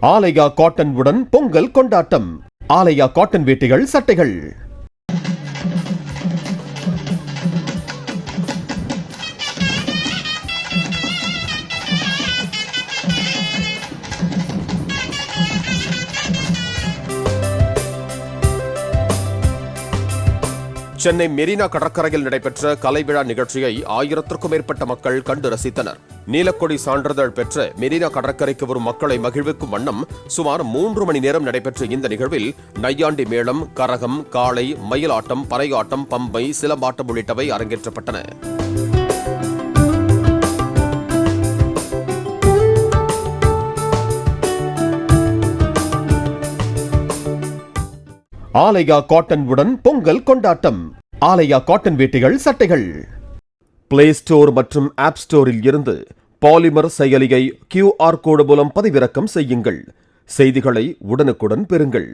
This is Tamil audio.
ஆலயா காட்டன் உடன் பொங்கல் கொண்டாட்டம். ஆலயா காட்டன் வேட்டிகள், சட்டைகள். சென்னை மெரினா கடற்கரையில் நடைபெற்ற கலைவிழா நிகழ்ச்சியை 1000க்கும் மேற்பட்ட மக்கள் கண்டு ரசித்தனர். நீலக்கொடி சான்றிதழ் பெற்ற மெரினா கடற்கரைக்கு வரும் மக்களை மகிழ்விக்கும் வண்ணம் சுமார் 3 மணி நேரம் நடைபெற்ற இந்த நிகழ்வில் நையாண்டி மேளம், கரகம், காளை, மயிலாட்டம், பறையாட்டம், பம்பை, சிலம்பாட்டம் உள்ளிட்டவை அரங்கேற்றப்பட்டன. ஆலயா காட்டன் உடன் பொங்கல் கொண்டாட்டம். ஆலயா காட்டன் வேட்டிகள், சட்டைகள். பிளே ஸ்டோர் மற்றும் ஆப் ஸ்டோரில் இருந்து பாலிமர் செயலியை QR கோடு மூலம் பதிவிறக்கம் செய்யுங்கள். செய்திகளை உடனுக்குடன் பெறுங்கள்.